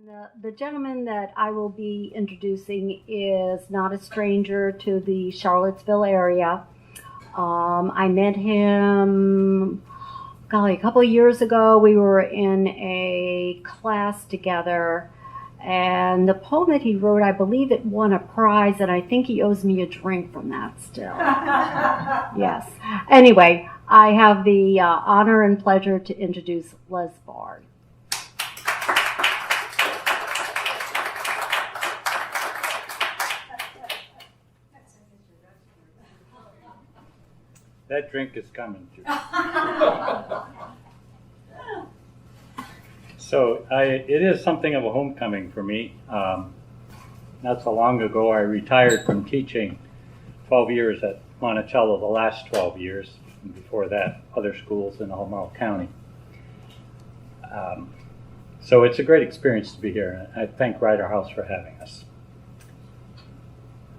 The gentleman that I will be introducing is not a stranger to the Charlottesville area. I met him, golly, a couple of years ago. We were in a class together, and the poem that he wrote, I believe it won a prize, and I think he owes me a drink from that still. Yes. Anyway, I have the honor and pleasure to introduce Les Bard. That drink is coming too. So it is something of a homecoming for me. Not so long ago, I retired from teaching 12 years at Monticello, the last 12 years, and before that, other schools in Albemarle County. So it's a great experience to be here. I thank Writer House for having us.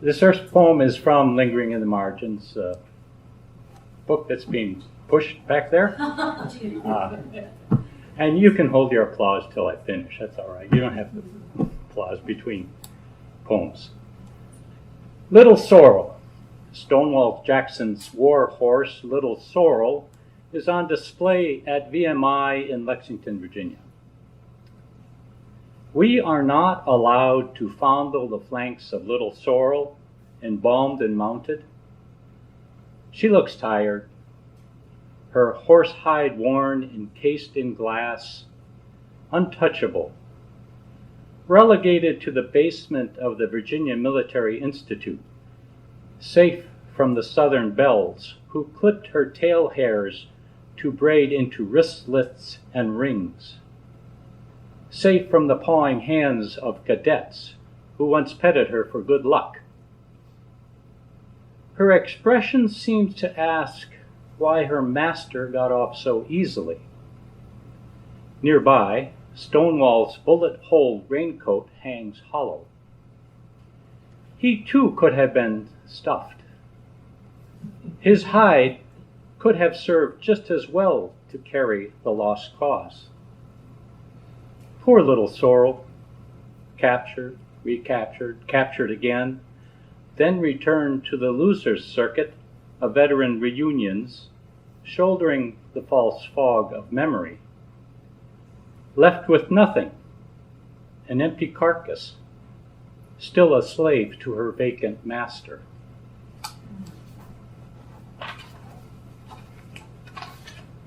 This first poem is from Lingering in the Margins, book that's being pushed back there. And you can hold your applause till I finish. That's all right. You don't have to applause between poems. Little Sorrel. Stonewall Jackson's war horse, Little Sorrel, is on display at VMI in Lexington, Virginia. We are not allowed to fondle the flanks of Little Sorrel, embalmed and mounted. She looks tired, her horse hide worn, encased in glass, untouchable, relegated to the basement of the Virginia Military Institute, safe from the Southern belles who clipped her tail hairs to braid into wristlets and rings, safe from the pawing hands of cadets who once petted her for good luck. Her expression seems to ask why her master got off so easily. Nearby, Stonewall's bullet-holed raincoat hangs hollow. He too could have been stuffed. His hide could have served just as well to carry the lost cause. Poor Little Sorrel, captured, recaptured, captured again, then returned to the losers' circuit of veteran reunions, shouldering the false fog of memory, left with nothing, an empty carcass, still a slave to her vacant master.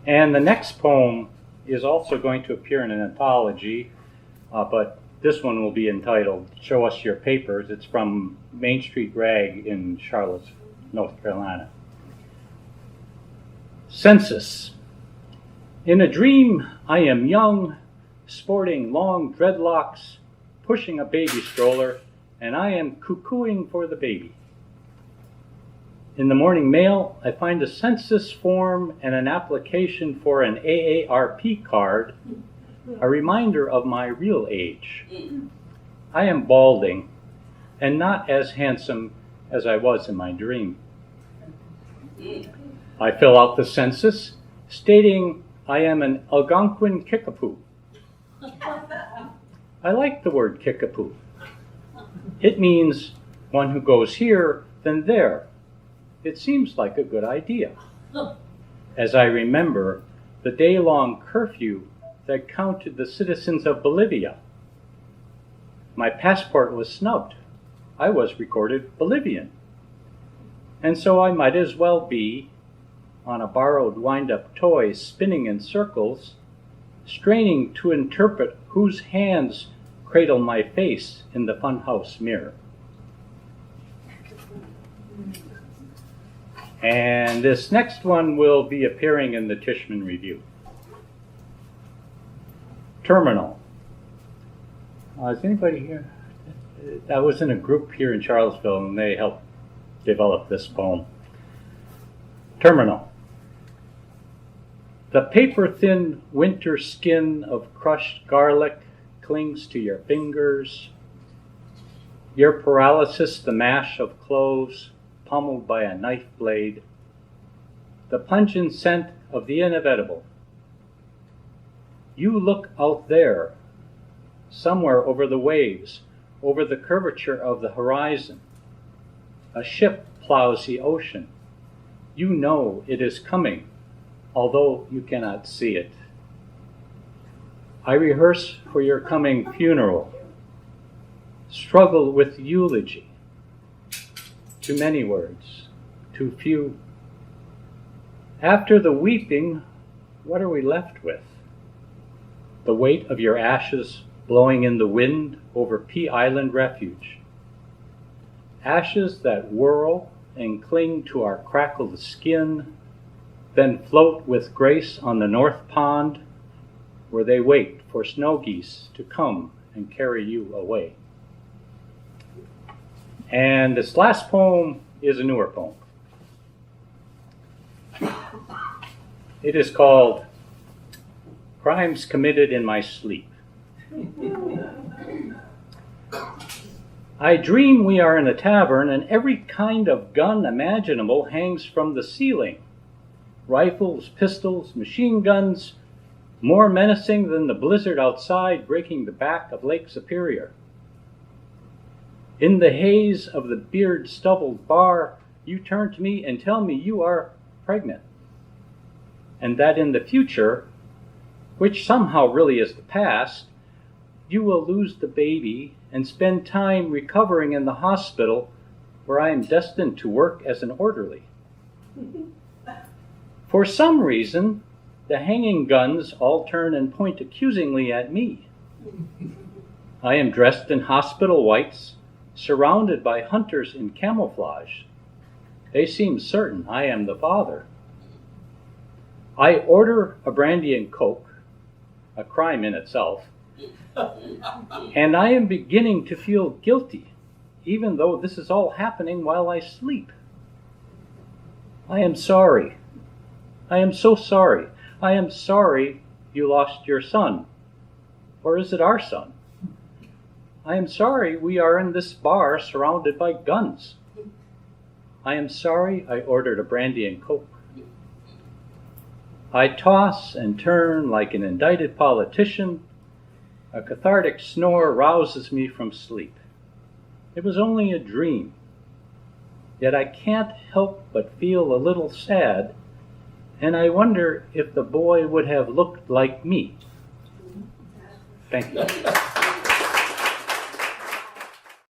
And the next poem is also going to appear in an anthology, but this one will be entitled Show Us Your Papers. It's from Main Street Rag in Charlottesville, North Carolina. Census. In a dream, I am young, sporting long dreadlocks, pushing a baby stroller, and I am cuckooing for the baby. In the morning mail, I find a census form and an application for an AARP card, a reminder of my real age. I am balding and not as handsome as I was in my dream. I fill out the census stating I am an Algonquin Kickapoo. I like the word Kickapoo. It means one who goes here, then there. It seems like a good idea. As I remember the day-long curfew that counted the citizens of Bolivia. My passport was snubbed. I was recorded Bolivian. And so I might as well be, on a borrowed wind-up toy spinning in circles, straining to interpret whose hands cradle my face in the funhouse mirror. And this next one will be appearing in the Tishman Review. Terminal. Is anybody here? I was in a group here in Charlottesville and they helped develop this poem. Terminal. The paper-thin winter skin of crushed garlic clings to your fingers. Your paralysis, the mash of cloves pummeled by a knife blade. The pungent scent of the inevitable. You look out there, somewhere over the waves, over the curvature of the horizon. A ship plows the ocean. You know it is coming, although you cannot see it. I rehearse for your coming funeral, struggle with eulogy. Too many words, too few. After the weeping, what are we left with? The weight of your ashes blowing in the wind over Pea Island Refuge. Ashes that whirl and cling to our crackled skin, then float with grace on the North Pond, where they wait for snow geese to come and carry you away. And this last poem is a newer poem. It is called Crimes Committed in My Sleep. I dream we are in a tavern and every kind of gun imaginable hangs from the ceiling. Rifles, pistols, machine guns, more menacing than the blizzard outside breaking the back of Lake Superior. In the haze of the beard-stubbled bar, you turn to me and tell me you are pregnant, and that in the future, which somehow really is the past, you will lose the baby and spend time recovering in the hospital where I am destined to work as an orderly. For some reason, the hanging guns all turn and point accusingly at me. I am dressed in hospital whites, surrounded by hunters in camouflage. They seem certain I am the father. I order a brandy and coke, a crime in itself, and I am beginning to feel guilty, even though this is all happening while I sleep. I am sorry. I am so sorry. I am sorry you lost your son. Or is it our son? I am sorry we are in this bar surrounded by guns. I am sorry I ordered a brandy and coke. I toss and turn like an indicted politician. A cathartic snore rouses me from sleep. It was only a dream. Yet I can't help but feel a little sad, and I wonder if the boy would have looked like me. Thank you.